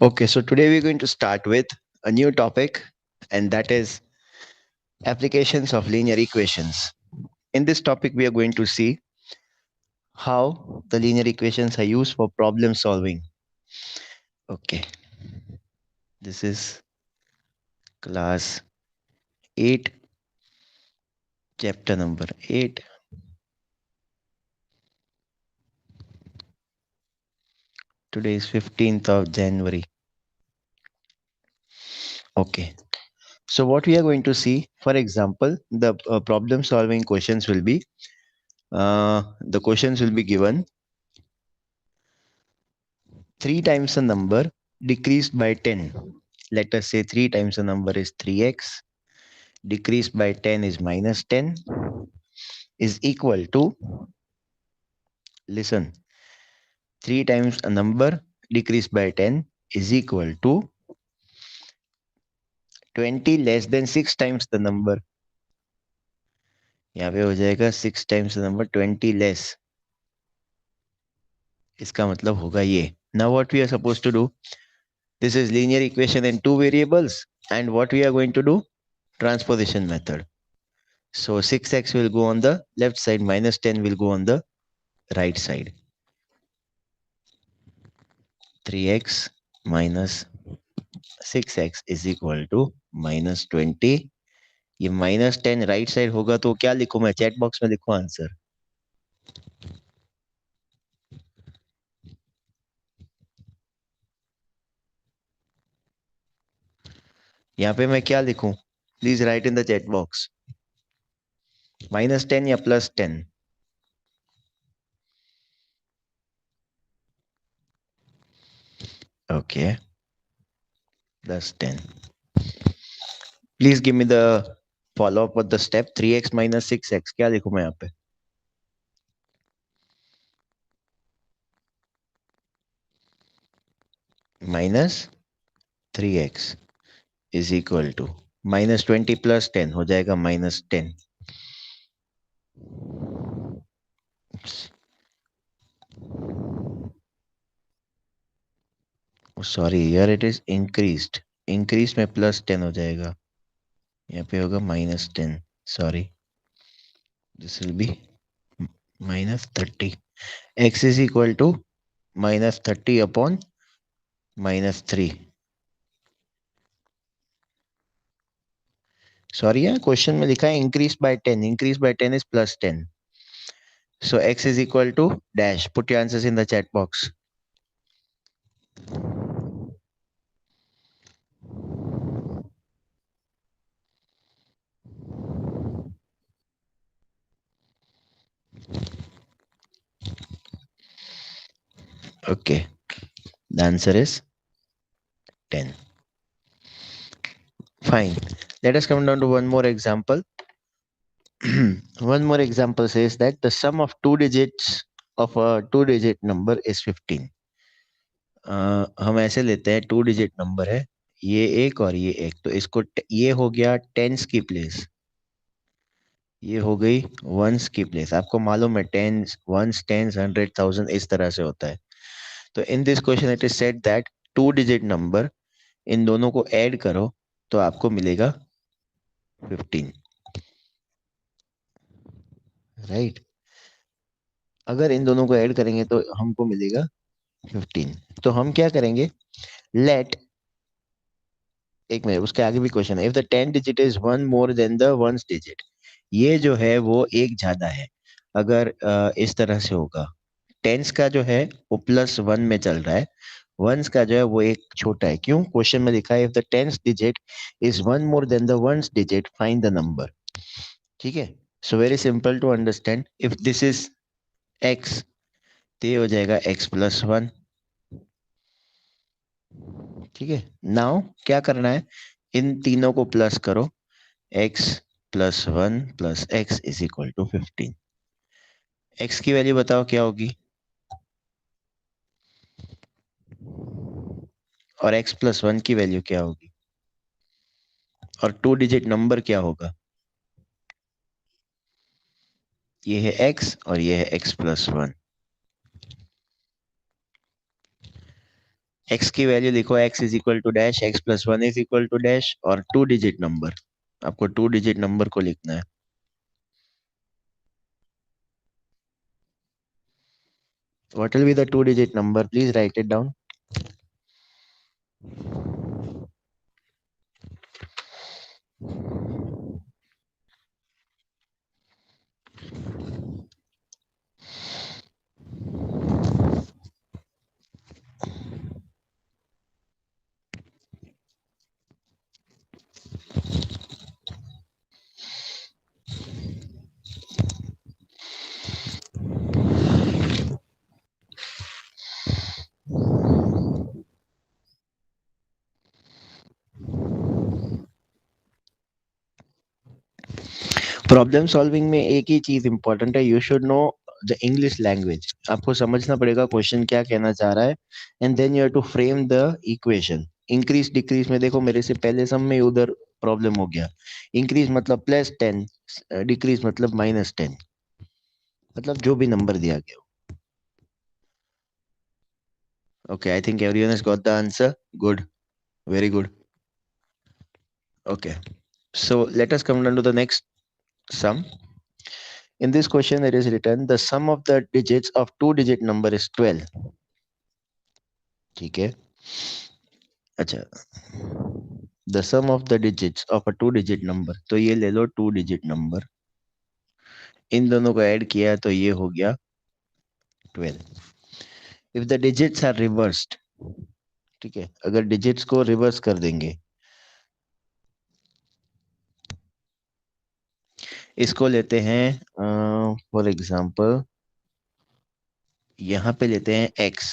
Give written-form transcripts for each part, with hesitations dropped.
Okay, so today we're going to start with a new topic, and that is applications of linear equations. In this topic, we are going to see how the linear equations are used for problem solving. Okay, this is class 8, chapter number 8. Today is 15th of January. Okay, so what we are going to see, for example, the problem solving questions will be the questions will be given 3 times a number decreased by 10. Let us say 3 times the number is 3x, decreased by 10 is minus 10, is equal to, listen, 3 times a number decreased by 10 is equal to 20 less than 6 times the number. यहाँ पे हो जाएगा 6 times the number 20 less. इसका मतलब होगा ये. Now what we are supposed to do? This is linear equation in two variables, and what we are going to do? Transposition method. So 6x will go on the left side, minus 10 will go on the right side. 3x minus 6x is equal to minus 20. ये minus 10 right side होगा तो क्या लिखूं मैं? Chat box में लिखूं answer. यहाँ पे मैं क्या लिखूं? Please right in the chat box. minus 10 या plus 10? Okay, plus 10. Please give me the follow up with the step. 3x minus 6x क्या लिखूं मैं यहाँ पे? minus 3x is equal to minus 20 plus 10 हो जाएगा minus 10. सॉरी यार, it is increased. Increase में प्लस 10 हो जाएगा. यहाँ पे होगा minus 10. Sorry, this will be minus 30. x is equal to minus 30 upon minus 3. Sorry यार, क्वेश्चन में लिखा है increase by 10. Increase by 10 is plus 10. So x is equal to dash. Put your answers in the chat box. Okay, the answer is 10. Fine. Let us come down to one more example. One more example says that the sum of two digits of a two-digit number is 15. हम ऐसे लेते हैं, to digit number है, ये एक और ये एक, तो इसको ये हो गया टेंस की प्लेस, ये हो गई वंस की प्लेस. आपको मालूम है टेंस, वंस, टेंस, 100, 1000 इस तरह से होता है. तो in this question it is said that two digit number, इन दोनों को ऐड करो तो आपको मिलेगा 15. राइट, अगर इन दोनों को ऐड करेंगे तो हमको मिलेगा 15. तो हम क्या करेंगे? लेट, एक मिनट, उसके आगे भी क्वेश्चन है. If the 10 digit is one more than the ones digit, ये जो है वो एक ज्यादा है. अगर इस तरह से होगा, टेंस का जो है वो प्लस वन में चल रहा है, वंस का जो है वो एक छोटा है. क्यों? क्वेश्चन में लिखा है if the tens digit is one more than the ones digit find the number. ठीक है, so very simple to understand. If this is x तो ये हो जाएगा एक्स प्लस वन. ठीक है, नाउ क्या करना है? इन तीनों को प्लस करो. X plus one plus x is equal to 15. X की वैल्यू बताओ क्या होगी, और एक्स प्लस वन की वैल्यू क्या होगी, और टू डिजिट नंबर क्या होगा? ये है एक्स और ये है एक्स प्लस वन. x की वैल्यू लिखो, x is equal to dash, x plus one is equal to dash, और 2 डिजिट नंबर, आपको 2 डिजिट नंबर को लिखना है। What will be the 2 digit number? Please write it down. Problem solving में एक ही चीज इंपॉर्टेंट है, you should know the English language. आपको समझना पड़ेगा क्वेश्चन क्या कहना चाह रहा है, and then you have to frame the equation. Increase decrease में देखो, मेरे से पहले सम में उधर प्रॉब्लम हो गया। इंक्रीज मतलब +10, डिक्रीज मतलब -10, मतलब जो भी नंबर दिया गया। Okay, I think everyone has got the answer. Good, very good. Okay, so let us come down to the next sum. In this question, it is written the sum of the digits of 2 digit number is 12. ठीक है, अच्छा, the sum of the digits of a 2 digit number, तो ये ले लो 2 digit number, इन दोनों को add किया तो ये हो गया 12. If the digits are reversed, ठीक है, अगर डिजिट्स को रिवर्स कर देंगे, इसको लेते हैं फॉर एग्जांपल, यहाँ पे लेते हैं x,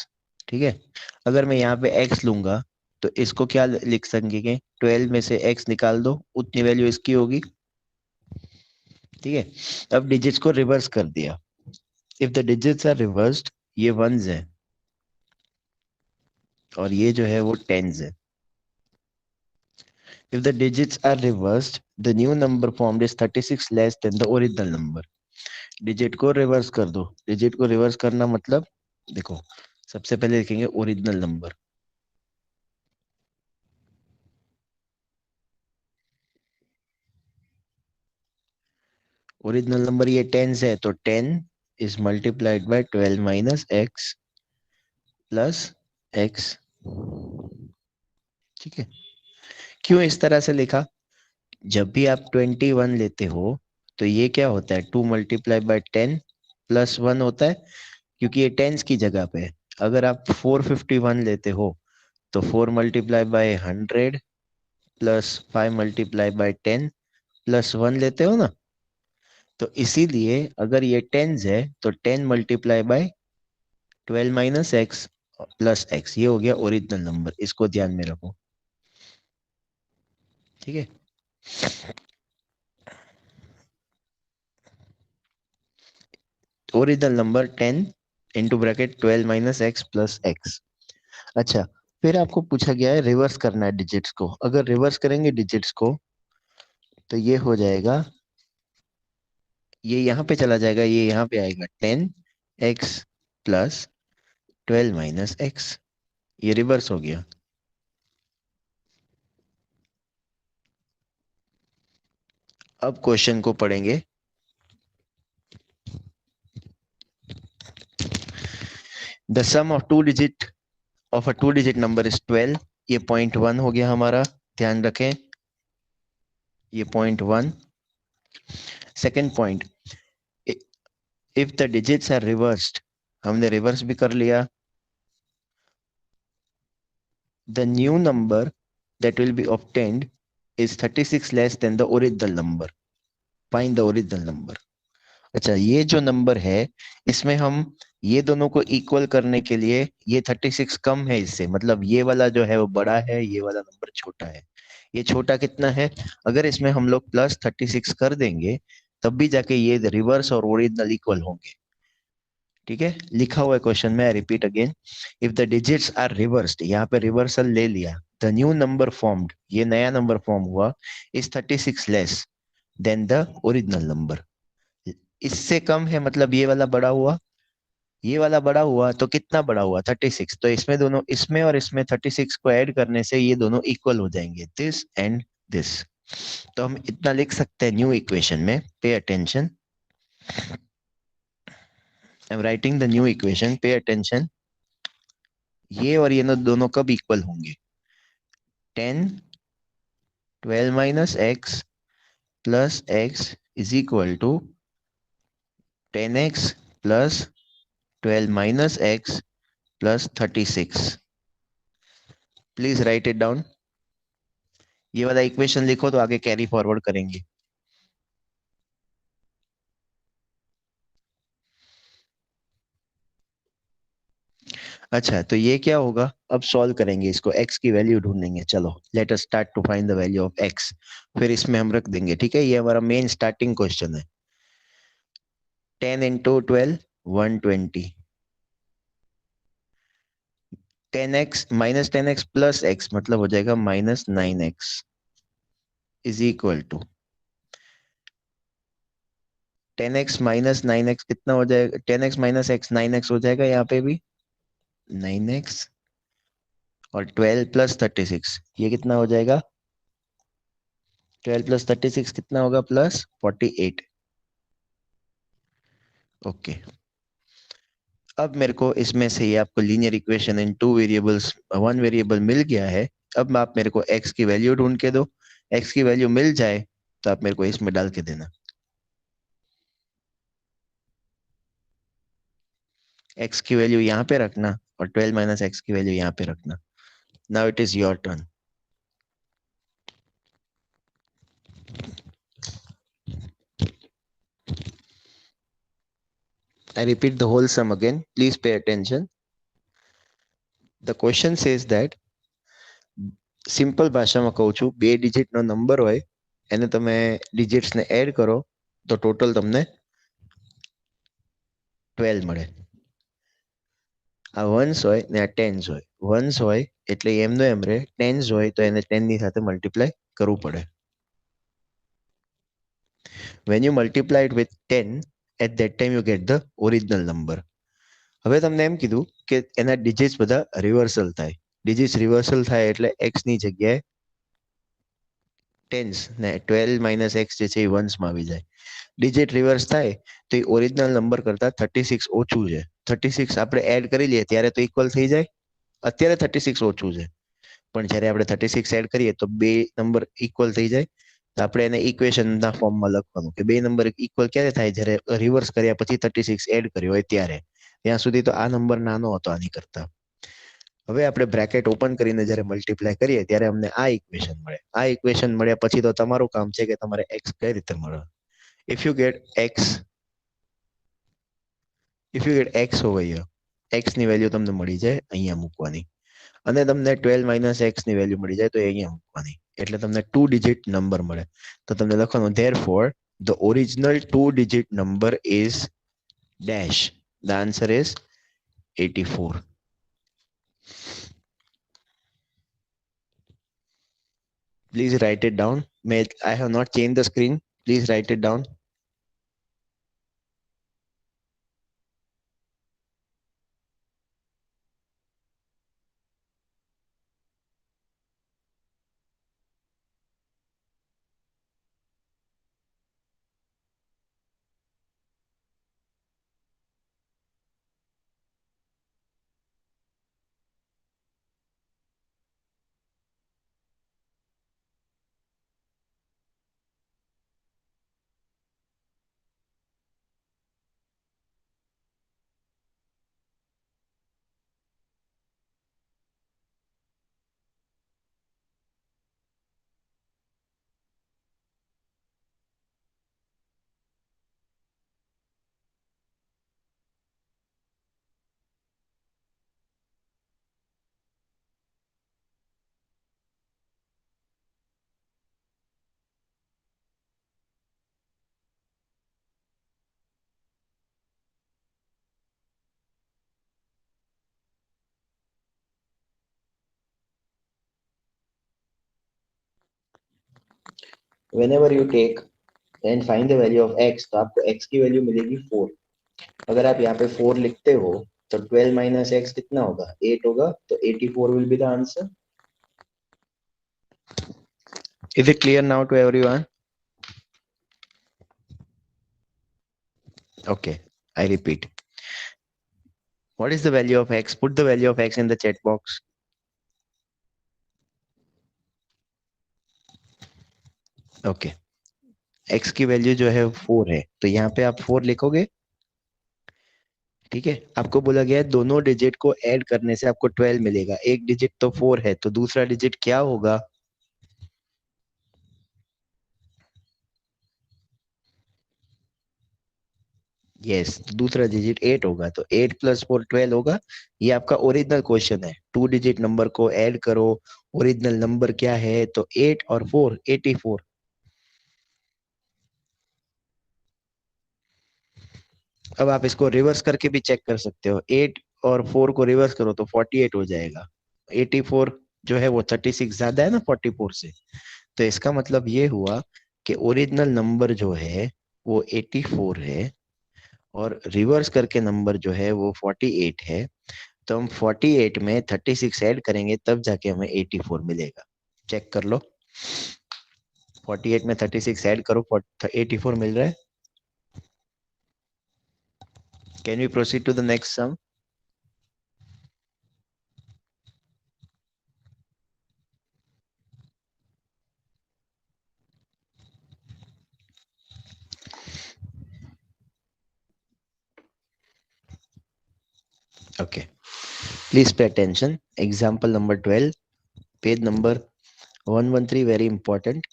ठीक है। अगर मैं यहाँ पे x लूंगा तो इसको क्या लिख सकेंगे, 12 में से x निकाल दो, उतनी वैल्यू इसकी होगी, ठीक है। अब डिजिट्स को रिवर्स कर दिया, if the digits are reversed, ये वंस है और ये जो है वो टेंस है। If the digits are reversed, the new number formed is 36 less than the original number. Digit को रिवर्स कर दो, डिजिट को रिवर्स करना मतलब देखो, सबसे पहले लिखेंगे ओरिजिनल नंबर, ओरिजिनल नंबर ये टेंस है, तो 10 is multiplied by 12 minus x plus x, ठीक है। क्यों इस तरह से लिखा, जब भी आप 21 लेते हो तो ये क्या होता है, 2 × 10 प्लस 1 होता है, क्योंकि ये टेंस की जगह पे है। अगर आप 451 लेते हो तो 4 × 100 प्लस 5 × 10 प्लस 1 लेते हो ना, तो इसीलिए अगर ये टेंस है तो 10 × 12 माइनस एक्स प्लस एक्स, ये हो गया ओरिजिनल नंबर, इसको ध्यान में रखो, ठीक है। Original number 10 × 12 minus x plus x. अच्छा, फिर आपको पूछा गया है रिवर्स करना है डिजिट्स को, अगर रिवर्स करेंगे डिजिट्स को तो ये हो जाएगा, ये यहाँ पे चला जाएगा, ये यहाँ पे आएगा 10 x प्लस 12 - x, ये रिवर्स हो गया। अब क्वेश्चन को पढ़ेंगे, the sum of 2 digit of a 2 digit number is 12, ये .1 हो गया हमारा, ध्यान रखें, ये .1। Second point, if the digits are reversed, हमने रिवर्स भी कर लिया, the new number that will be obtained is 36 less than the original number, find the original number. अच्छा, ये जो नंबर है, इसमें हम ये दोनों को इक्वल करने के लिए, ये 36 कम है इससे, मतलब ये वाला जो है वो बड़ा है, ये वाला नंबर छोटा है। ये छोटा कितना है, अगर इसमें हम लोग +36 कर देंगे तब भी जाके ये रिवर्स और ओरिजिनल इक्वल होंगे, ठीक है। लिखा हुआ है क्वेश्चन में, I repeat again, if the digits are reversed, यहाँ पे रिवर्सल ले लिया, द न्यू नंबर फॉर्म्ड, ये नया नंबर फॉर्म हुआ, is 36 less than the original number, इससे कम है मतलब ये वाला बड़ा हुआ, ये वाला बड़ा हुआ तो कितना बड़ा हुआ 36, तो इसमें दोनों, इसमें और इसमें 36 को ऐड करने से ये दोनों इक्वल हो जाएंगे, दिस एंड दिस। तो हम इतना लिख सकते हैं न्यू इक्वेशन में, pay attention, I am writing the new equation, pay attention. ये और ये दोनों कब इक्वल होंगे? 10 12 minus x plus x is equal to 10x plus 12 minus x plus 36। Please write it down. ये वाला इक्वेशन लिखो तो आगे कैरी फॉरवर्ड करेंगे। अच्छा, तो ये क्या होगा, अब सॉल्व करेंगे इसको, x की वैल्यू ढूंढेंगे। चलो let us start to find the value of x। फिर इसमें हम रख देंगे, ठीक है, ये हमारा मेन स्टार्टिंग क्वेश्चन है। 10 into 12 120, 10x minus 10x plus x मतलब हो जाएगा minus 9x is equal to 10x minus 9x कितना हो जाएगा, 10x माइनस x 9x हो जाएगा यहाँ पे भी 9x, और 12 प्लस 36 ये कितना हो जाएगा, 12 प्लस 36 कितना होगा, प्लस 48। ओके, अब मेरे को इसमें से ये आपको linear equation in two variables, one variable मिल गया है। अब आप मेरे को x की वैल्यू ढूंढ के दो। x की वैल्यू मिल जाए तो आप मेरे को इसमें डाल के देना, x की वैल्यू यहाँ पे रखना और 12 माइनस एक्स की वैल्यू यहाँ पे रखना। Now it is your turn. I repeat the whole sum again. Please pay attention. The question says that, simple ભાષામાં કહું છું, બે ડિજિટનો નંબર હોય એને તમે ડિજિટ્સને એડ કરો તો ટોટલ તમને 12 મળે. આ વન્સ હોય ને આ ટેન્સ હોય. વન્સ હોય એટલે એમનો એમ રહે, ટેન્સ હોય તો એને 10 ની સાથે મલ્ટીપ્લાય કરવું પડે. When you multiply it with 10, at that time you get the original number. હવે તમને એમ કીધું કે એના ડિજિટ્સ બધા રિવર્સલ થાય. ડિજિટ્સ રિવર્સલ થાય એટલે x ની જગ્યાએ ટેન્સ ને 12 માઇનસ એક્સ જે છે એ વન્સમાં આવી જાય. ડિજિટ રિવર્સ થાય તો એ ઓરિજિનલ નંબર કરતા 36 ઓછું છે. 36 આપણે એડ કરી લઈએ ત્યારે તો ઇક્વલ થઈ જાય. અત્યારે 36 ઓછું છે, પણ જ્યારે આપણે 36 એડ કરીએ તો બે નંબર ઇક્વલ થઈ જાય. તો આપણે એને ઇક્વેશનના ફોર્મમાં લખવાનું કે બે નંબર ઇક્વલ ક્યારે થાય, જ્યારે રિવર્સ કર્યા પછી 36 એડ કર્યો હોય ત્યારે. ત્યાં સુધી તો આ નંબર નાનો હતો આની કરતા. હવે આપણે બ્રેકેટ ઓપન કરીને જ્યારે મલ્ટીપ્લાય કરીએ ત્યારે અમને આ ઇક્વેશન મળે. આ ઇક્વેશન મળ્યા પછી તો તમારું કામ છે કે તમારે એક્સ કઈ રીતે મળે. If you get x, if you get x over here, x ની વેલ્યુ તમને મળી જાય અહીંયા મૂકવાની, અને તમને 12 માઇનસ એક્સ ની વેલ્યુ મળી જાય તો એ અહીંયા મૂકવાની, એટલે તમને 2 ડિજિટ નંબર મળે. તો તમને લખવાનું therefore the original 2 digit number is dash. The answer is 84. Please write it down. I have not changed the screen. Please write it down. Whenever you take and find the value of x, तो आपको x की value मिलेगी 4. अगर आप यहाँ पे 4 लिखते हो तो 12 माइनस एक्स कितना होगा, 8 होगा, तो 84 will be the answer. Is it clear now to everyone? Okay, I repeat. What is the value of x? Put the value of x in the chat box. Okay. x की value जो है 4 है, तो यहाँ पे आप 4 लिखोगे. ठीक है, आपको बोला गया है दोनों डिजिट को ऐड करने से आपको 12 मिलेगा. एक डिजिट तो 4 है, तो दूसरा डिजिट क्या होगा? यस, दूसरा डिजिट 8 होगा, तो 8 प्लस 4 12 होगा. ये आपका ओरिजिनल क्वेश्चन है, 2 डिजिट नंबर को ऐड करो. ओरिजिनल नंबर क्या है? तो 8 और 4 84. अब आप इसको रिवर्स करके भी चेक कर सकते हो. 8 और 4 को रिवर्स करो तो 48 हो जाएगा. 84 जो है वो 36 ज्यादा है ना 44 से. तो इसका मतलब ये हुआ कि ओरिजिनल नंबर जो है वो 84 है, और रिवर्स करके नंबर जो है वो 48 है. तो हम 48 में 36 ऐड करेंगे तब जाके हमें 84 मिलेगा. चेक कर लो. 48 में 36 ऐड करो, 84 मिल रहा है. Can we proceed to the next sum? Okay. Please pay attention. Example number 12, page number 113, very important.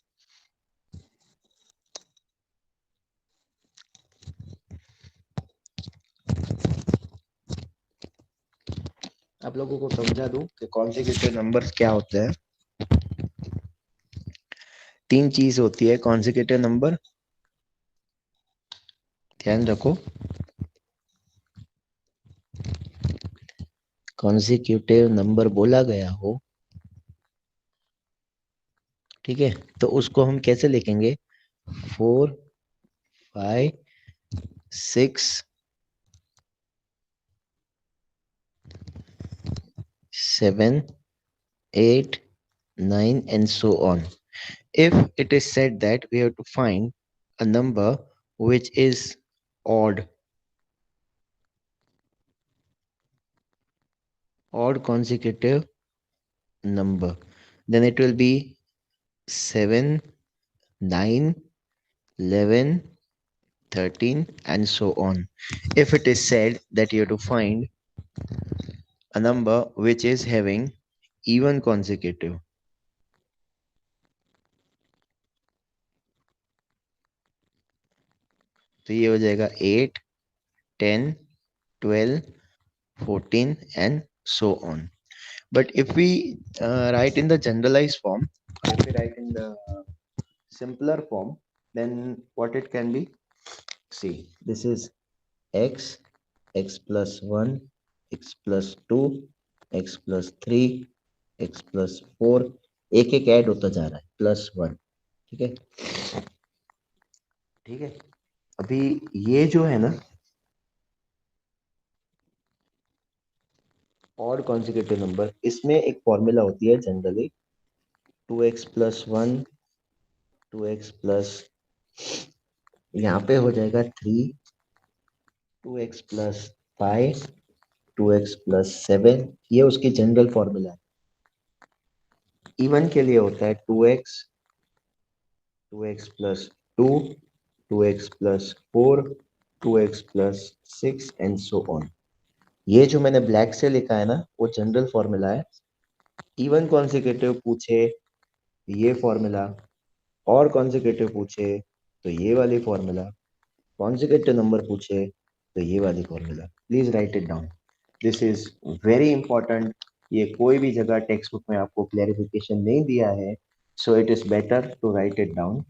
आप लोगों को समझा दूं कि कॉन्सेक्यूटिव नंबर्स क्या होते हैं. तीन चीज होती है कॉन्सेक्यूटिव नंबर. ध्यान रखो. कॉन्सेक्यूटिव नंबर बोला गया हो, ठीक है, तो उसको हम कैसे लिखेंगे? 4 5 6 7 8 9 and so on. If it is said that we have to find a number which is odd consecutive number, then it will be 7 9 11 13 and so on. If it is said that you have to find a number which is having even consecutive, तो ये हो जाएगा 8 10 12 14 and so on. But if we write in the generalized form, or if we write in the simpler form, then what it can be? See, this is x, x plus 1, x plus 2, x plus 3, x plus 4. एक एक add होता जा रहा है, plus 1. ठीक है, ठीक है. अभी ये जो है ना ऑड कॉन्जिक्यूटिव नंबर, इसमें एक फॉर्मूला होती है generally. 2x plus 1, 2x plus, यहाँ पे हो जाएगा 3, 2x प्लस 5, 2x प्लस 7. ये उसकी जनरल फॉर्मूला है. इवन के लिए होता है 2x, 2x plus 2, 2x plus 4, 2x plus 6 and so on. ये जो मैंने ब्लैक से लिखा है ना वो जनरल फॉर्मूला है. इवन कॉन्जिक्यूटिव पूछे ये फॉर्मूला, और कॉन्जिक्यूटिव पूछे तो ये वाली फॉर्मूला, कॉन्जिक्यूटिव नंबर पूछे तो ये वाली formula. Please write it down. This is very important. ये कोई भी जगह टेक्स्ट बुक में आपको क्लैरिफिकेशन नहीं दिया है, so it is better to write it down.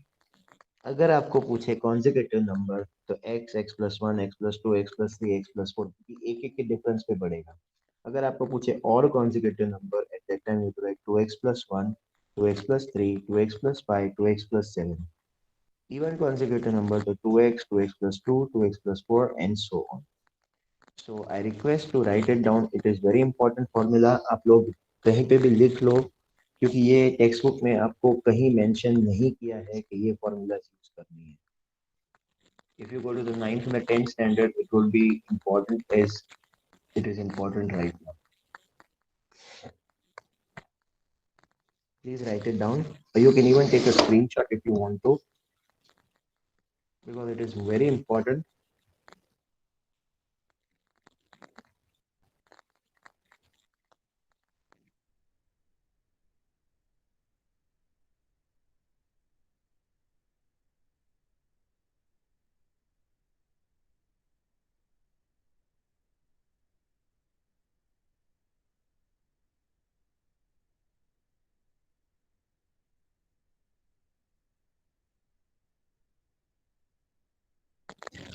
अगर आपको पूछे कॉन्जिक्यूटिव नंबर तो x, x प्लस 1, x प्लस 2, x प्लस 3, x प्लस 4 एक एक के डिफरेंस पे बढ़ेगा. अगर आपको पूछे और consecutive number, at that time you right 2x plus 1, 2x plus 3, 2x plus 5, 2x plus 7. Even consecutive number, so 2x, 2x plus 2, 2x plus 4 and so on. So I request to write it down, it is very important formula. आप लोग कहीं पे भी लिख लो, क्योंकि ये text book में आपको कहीं मेंशन नहीं किया है कि ये फॉर्मूला यूज करनी है। If you go to the 9th में 10th स्टैंडर्ड, इट विल बी important as it is important right now. Please write it down. You can even take a screenshot if you want to, because it is very important.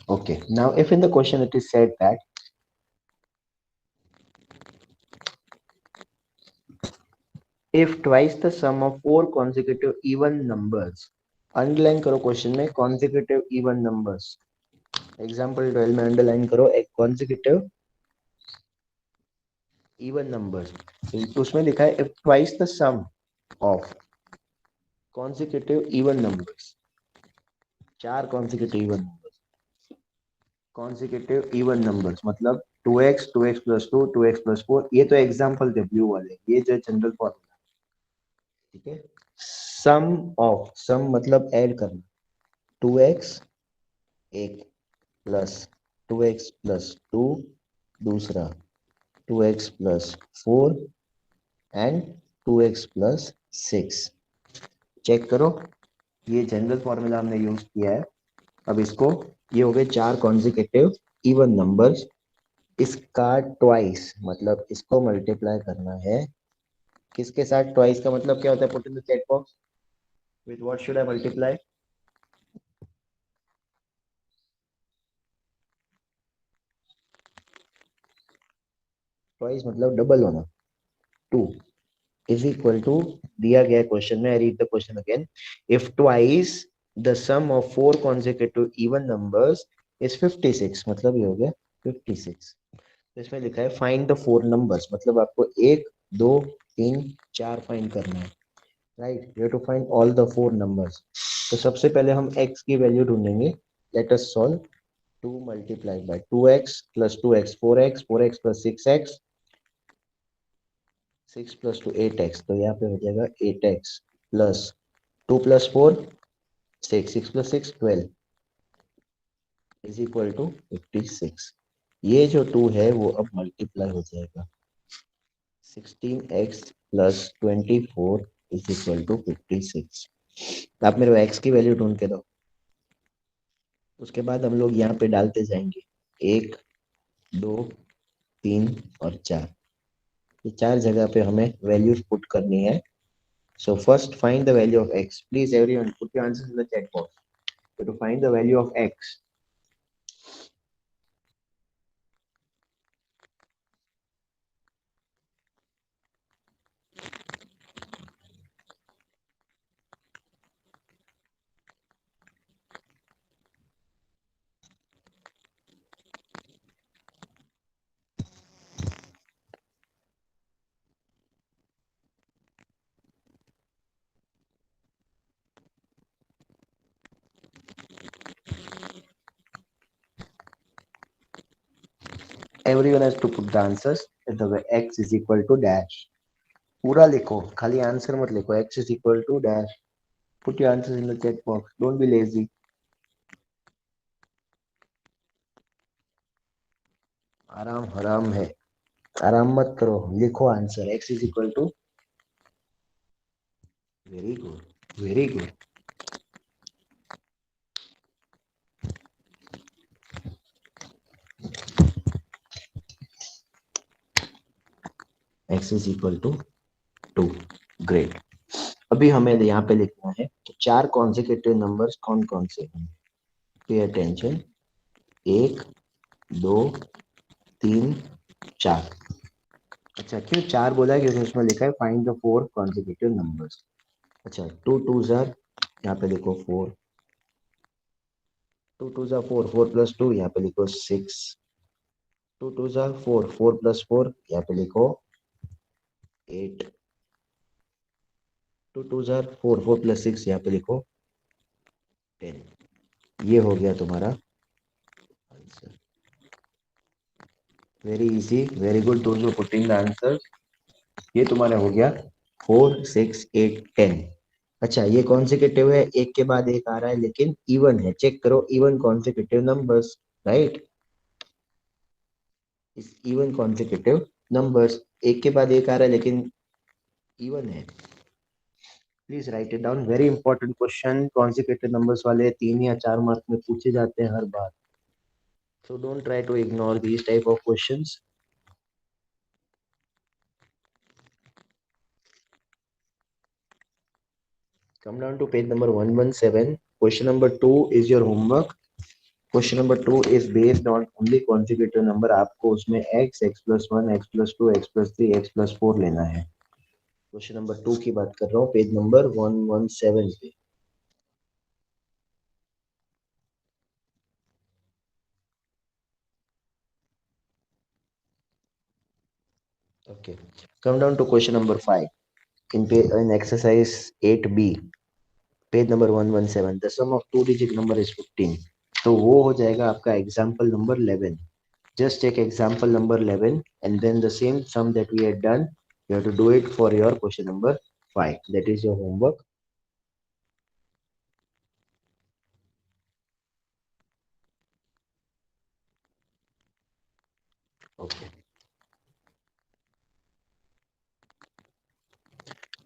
Okay, now if in the question it is said that if twice the sum of four consecutive even numbers, underline करो question में consecutive even numbers, example 12 में underline करो एक consecutive even numbers, तो उसमें लिखा है if twice the sum of consecutive even numbers, चार consecutive even numbers, consecutive even numbers मतलब 2x 2x plus 2 2x plus 4, ये तो एग्जाम्पल थे ब्लू वाले, ये जो जनरल फॉर्मूला, ठीक है। सम ऑफ, सम मतलब ऐड करना, 2x एक प्लस 2x प्लस 2 दूसरा, 2x plus 4 and 2x plus 6। Check करो, ये जनरल फॉर्मूला हमने यूज किया है। अब इसको, ये हो गए चार कॉन्जिक्यूटिव इवन नंबर्स, इसका ट्वाइस मतलब इसको मल्टीप्लाई करना है किसके साथ, ट्वाइस का मतलब क्या होता है, put in the chat box, with what should I multiply, twice मतलब डबल होना, 2 इज इक्वल टू, दिया गया क्वेश्चन में, I read the question again, if twice the sum of four consecutive even numbers is 56, मतलब ये हो गया 56। तो इसमें लिखा है फाइंड द फोर नंबर्स, मतलब आपको एक दो तीन चार फाइंड करना है, right, you have to find all the four numbers. तो सबसे पहले हम x की वैल्यू ढूंढेंगे, let us solve, 2 multiply by 2x plus 2x 4x 4x plus 6x 6 plus 2 8x, तो यहाँ पे हो जाएगा 8x plus 2 plus 4 6 6 plus 6 12 is equal to 56। ये जो 2 है वो अब मल्टीप्लाई हो जाएगा, 16x plus 24 is equal to 56। आप मेरे को x की वैल्यू ढूंढ के दो, उसके बाद हम लोग यहाँ पे डालते जाएंगे, एक दो तीन और चार, ये चार जगह पे हमें वैल्यूज पुट करनी है। So first find the value of x. Please everyone put your answers in the chat box. So to find the value of x, everyone has to put the answers at the way x is equal to dash. पूरा लिखो, खाली answer मत लिखो, x is equal to dash. Put your answers in the chat box. Don't be lazy. आराम हराम है, आराम मत करो, लिखो answer, x is equal to, very good very good, x is equal to 2, great. अभी हमें यहाँ पे लिखना है तो चार कॉन्जिक्यूटिव नंबर्स कौन कौन से हैं, पे अटेंशन, एक दो तीन चार। अच्छा, क्यों चार बोला है, क्योंकि उसमें लिखा है find the four consecutive numbers. अच्छा, टू टू जार, यहाँ पे लिखो फोर, टू टू जार फोर, फोर प्लस टू यहाँ पे लिखो सिक्स, टू टू जार फोर, फोर प्लस फोर यहाँ पे लिखो 8, टू टू जार फोर, फोर प्लस सिक्स यहाँ पे लिखो 10। ये हो गया तुम्हारा answer. Very easy, very good, those who putting the answer. ये तुम्हारा हो गया 4 6 8 10। अच्छा, ये कॉन्सेक्यूटिव है, एक के बाद एक आ रहा है लेकिन इवन है, चेक करो इवन कॉन्सेक्यूटिव नंबर्स, राइट। इस इवन कॉन्सेक्यूटिव नंबर्स, एक के बाद एक आ रहा है लेकिन इवन है। Please write it down, very important question, consecutive numbers वाले 3 या 4 मार्क में पूछे जाते हैं हर बार, so don't try to ignore these type of questions. Come down to page number 117. Question number 2 is your homework. Question number 2 is based on only consecutive number. आपको उसमें x, x plus 1, x plus 2, x plus 3, x plus 4 लेना है। Question number 2 की बात कर रहा हूँ, page number 117 पे। Okay. Come down to question number 5. In exercise 8b, page number 117, the sum of two digit number is 15. तो वो हो जाएगा आपका example number 11। Just take example number 11 and then the same sum that we had done, you have to do it for your question number 5. That is your homework. Okay.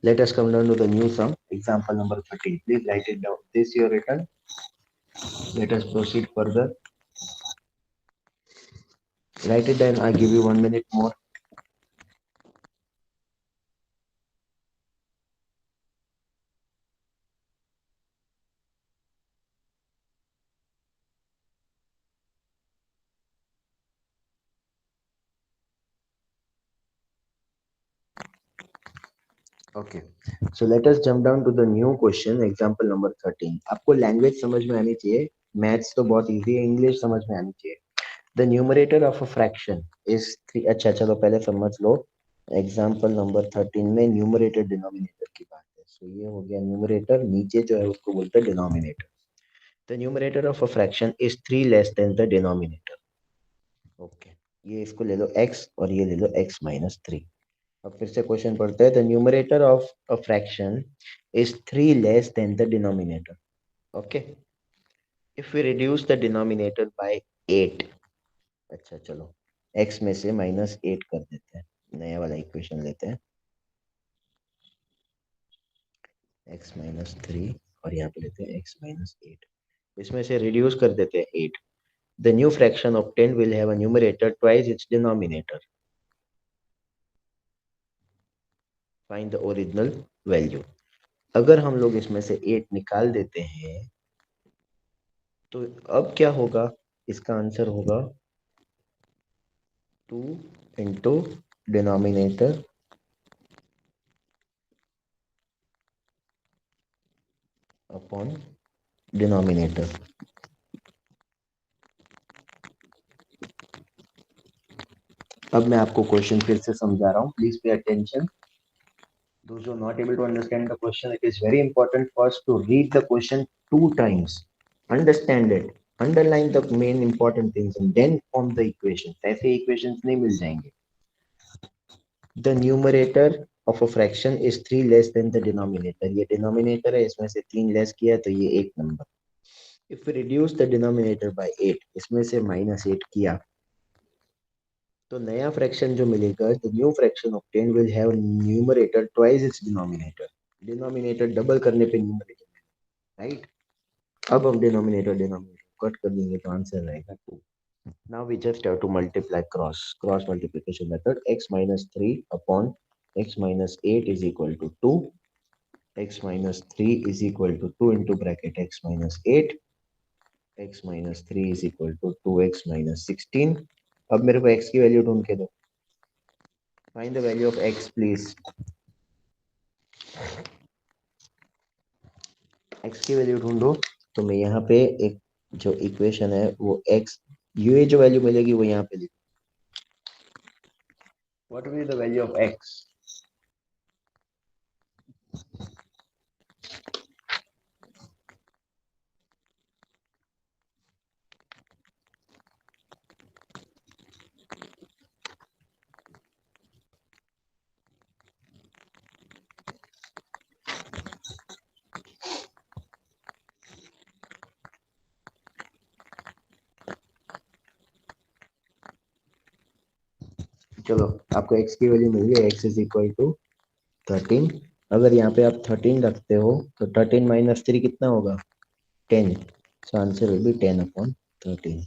Let us come down to the new sum, example number 13. Please write it down. This you have written. Let us proceed further. Write it down. I give you 1 minute more. Okay. So let us jump down to the new question, example number 13. आपको language समझ में आनी चाहिए, maths तो बहुत easy है, English समझ में आनी चाहिए। The numerator of a fraction is 3। अच्छा चलो पहले समझ लो, एग्जाम्पल नंबर 13 में न्यूमरेटर डिनोमिनेटर की बात है। सो ये हो गया न्यूमरेटर, नीचे जो है उसको बोलते हैं denominator. The numerator of a fraction is 3 less than the denominator. Okay, ये इसको ले लो x और ये ले लो x माइनस 3। अब फिर से क्वेश्चन पढ़ते हैं। The numerator of a fraction is 3 less than the denominator. Okay, if we reduce the denominator by 8। अच्छा चलो, x में से -8 कर देते हैं, नया वाला इक्वेशन लेते हैं, x माइनस 3 और यहाँ पे लेते हैं x माइनस 8। इसमें से रिड्यूस कर देते हैं 8। The new fraction obtained will have a numerator twice its denominator. Find the original value. अगर हम लोग इसमें से 8 निकाल देते हैं तो अब क्या होगा, इसका आंसर होगा 2 इंटू डिनोमिनेटर अपॉन डिनोमिनेटर। अब मैं आपको क्वेश्चन फिर से समझा रहा हूँ, please pay attention. Those who are not able to understand the question, it is very important first to read the question 2 times, understand it, underline the main important things and then form the equations. ऐसे equations नहीं मिल जाएंगे। The numerator of a fraction is 3 less than the denominator। ये denominator है, इसमें से 3 less किया तो ये एक number. If we reduce the denominator by 8, इसमें से -8 किया तो नया फ्रैक्शन जो मिलेगा, the new fraction obtained will have numerator twice its denominator. Denominator double करने पे न्यूमरेटर, राइट। अब हम डिनोमिनेटर डिनोमिनेटर कट कर देंगे तो आंसर रहेगा 2। Now we just have to multiply cross multiplication method. x minus 3 upon x minus 8 is equal to 2। x minus 3 is equal to 2 into bracket x minus 8। x minus 3 is equal to 2x minus 16। अब मेरे को x की value ढूंढ के दो। Find the value of x please. x की value ढूंढो, तो मैं यहाँ पे एक जो इक्वेशन है वो x, ये जो वैल्यू मिलेगी वो यहाँ पे लिखो। What will be the value of x? चलो आपको x की वैल्यू मिल गई, x इज इक्वल टू 13। अगर यहाँ पे आप 13 रखते हो तो 13 माइनस 3 कितना होगा? 10। So answer will be 10/13।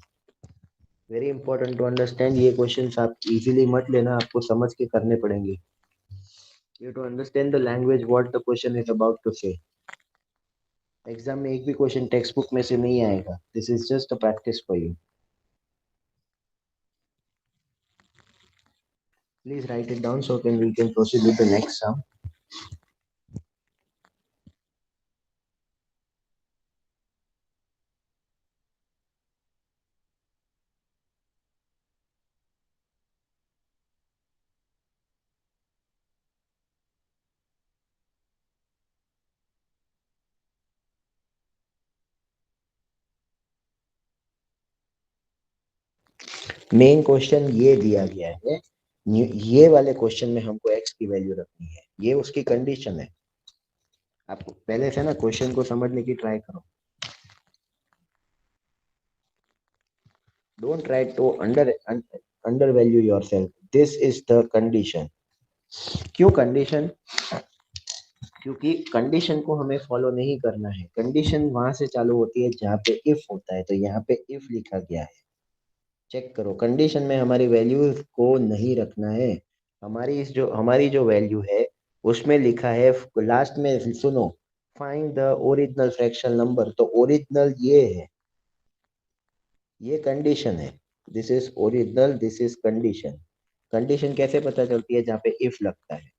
Very important to understand, ये क्वेश्चंस आप इजीली मत लेना, आपको समझ के करने पड़ेंगे। You to understand the language what the question is about to say. Exam में एक भी क्वेश्चन टेक्स्ट बुक में से नहीं आएगा, this is just a practice for you. Please write it down so can we can proceed with the next sum. Main question ये दिया गया है, ये वाले क्वेश्चन में हमको x की वैल्यू रखनी है, ये उसकी कंडीशन है। आपको पहले से ना क्वेश्चन को समझने की ट्राई करो, don't try to undervalue yourself, this is the condition. क्यों कंडीशन? क्योंकि कंडीशन को हमें फॉलो नहीं करना है, कंडीशन वहां से चालू होती है जहाँ पे इफ होता है, तो यहाँ पे इफ लिखा गया है। चेक करो, कंडीशन में हमारी वैल्यूज को नहीं रखना है। हमारी जो वैल्यू है उसमें लिखा है लास्ट में, सुनो, find the original fractional number, तो ओरिजिनल ये है, ये कंडीशन है। This is original, this is condition. Condition कैसे पता चलती है? जहाँ पे इफ लगता है,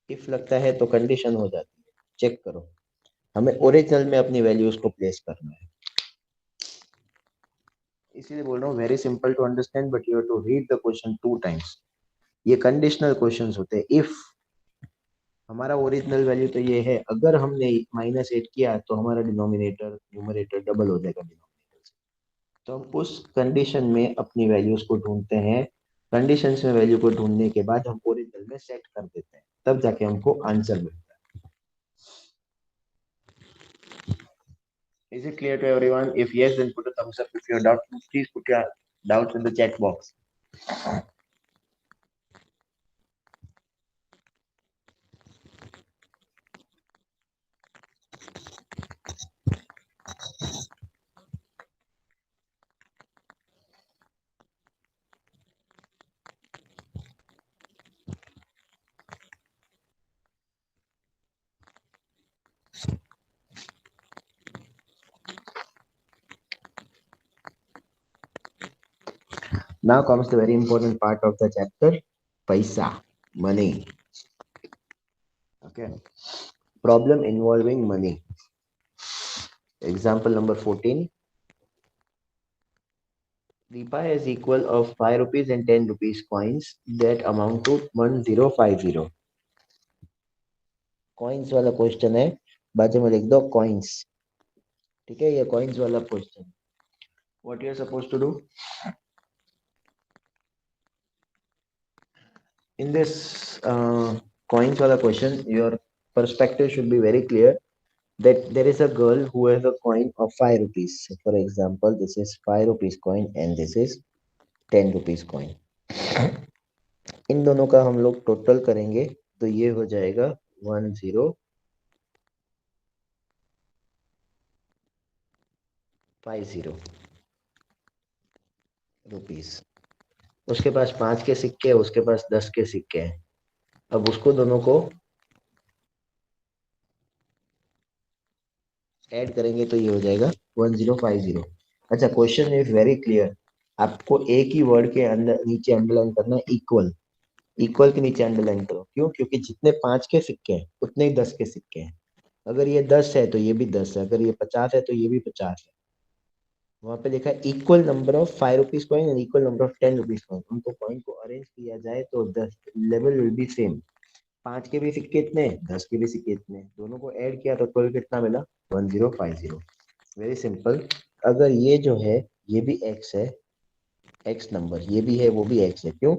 इफ लगता है तो कंडीशन हो जाती है। चेक करो, हमें ओरिजिनल में अपनी वैल्यूज को प्लेस करना है, इसीलिए बोल रहा हूँ very simple to understand, but you have to read the question 2 times. ये कंडीशनल क्वेश्चंस होते हैं। इफ हमारा ओरिजिनल वैल्यू तो ये है, अगर हमने -8 किया तो हमारा डिनोमिनेटर न्यूमरेटर डबल हो जाएगा डिनोमिनेटर से। तो हम उस कंडीशन में अपनी वैल्यूज को ढूंढते हैं, कंडीशंस में वैल्यू को ढूंढने के बाद हम ओरिजिनल में सेट कर देते हैं, तब जाके हमको आंसर मिलता है। Is it clear to everyone? If yes, then put a thumbs up. If you're doubtful, please put your doubts in the chat box. Now comes the very important part of the chapter, paisa, money. Okay. Problem involving money. Example number 14. Ripa has equal of 5 rupees and 10 rupees coins that amount to 1050. Coins वाला क्वेश्चन है, बाजू में लिख दो coins। ठीक है, ये coins वाला question. What you are supposed to do? In this coins wala question, your perspective should be very clear that there is a girl who has a coin of 5 rupees. So for example, this is 5 rupees coin and this is 10 rupees coin. इन दोनों का हम लोग total करेंगे तो ये हो जाएगा 1050 rupees. उसके पास 5 के सिक्के हैं, उसके पास 10 के सिक्के हैं। अब उसको दोनों को ऐड करेंगे तो ये हो जाएगा 1050। अच्छा, क्वेश्चन इज वेरी क्लियर, आपको एक ही वर्ड के अंदर नीचे अंडरलाइन करना है, इक्वल। इक्वल के नीचे अंडरलाइन करो, क्यों? क्योंकि जितने 5 के सिक्के हैं उतने ही 10 के सिक्के हैं। अगर ये 10 है तो ये भी 10 है, अगर ये 50 है तो ये भी 50 है। वहां पे लिखा है equal number of 5 rupees coin and equal number of 10 rupees coin. उनको कॉइन को अरेंज किया जाए तो 10 लेवल विल बी सेम। 5 के भी सिक्के इतने, 10 के भी सिक्के इतने, दोनों को ऐड किया तो टोटल कितना मिला? 1050। Very simple. अगर ये जो है ये भी एक्स है, एक्स नंबर, ये भी है वो भी एक्स है, क्यों?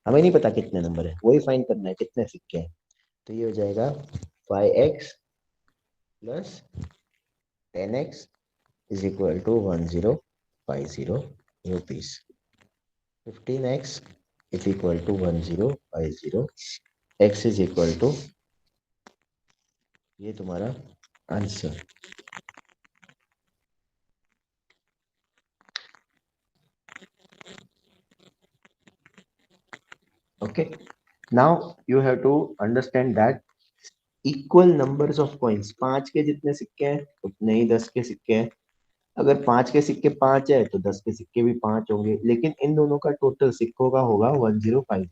हमें नहीं पता कितने नंबर है, वही फाइंड करना है कितने सिक्के हैं। तो ये हो जाएगा 5x plus 10x is equal to 1050 rupees. 15x is equal to 1050। x is equal to, ये तुम्हारा आंसर। Okay, now you have to understand that equal numbers of coins, 5 के जितने सिक्के हैं उतने ही 10 के सिक्के हैं। अगर 5 के सिक्के 5 है तो 10 के सिक्के भी 5 होंगे, लेकिन इन दोनों का टोटल सिक्कों का होगा 1050।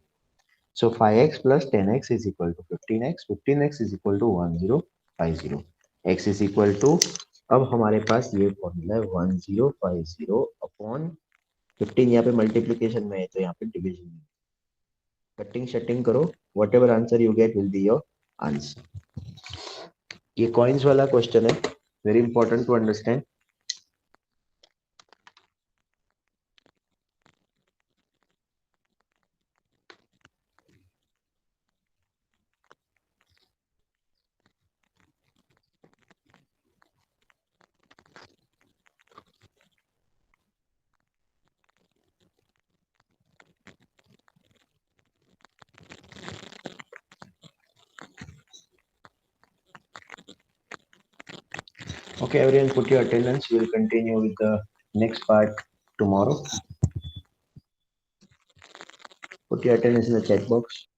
So 5x plus 10x is equal to 15x, 15x is equal to 1050, x is equal to, अब हमारे पास ये फॉर्मूला है 1050 अपॉन 15, यहाँ पे मल्टीप्लीकेशन में है तो यहाँ पे डिविजन में, कटिंग शटिंग करो, whatever answer you get will be your answer. ये कॉइन्स वाला क्वेश्चन है, very important to understand. Okay, everyone, put your attendance. We will continue with the next part tomorrow. Put your attendance in the chat box.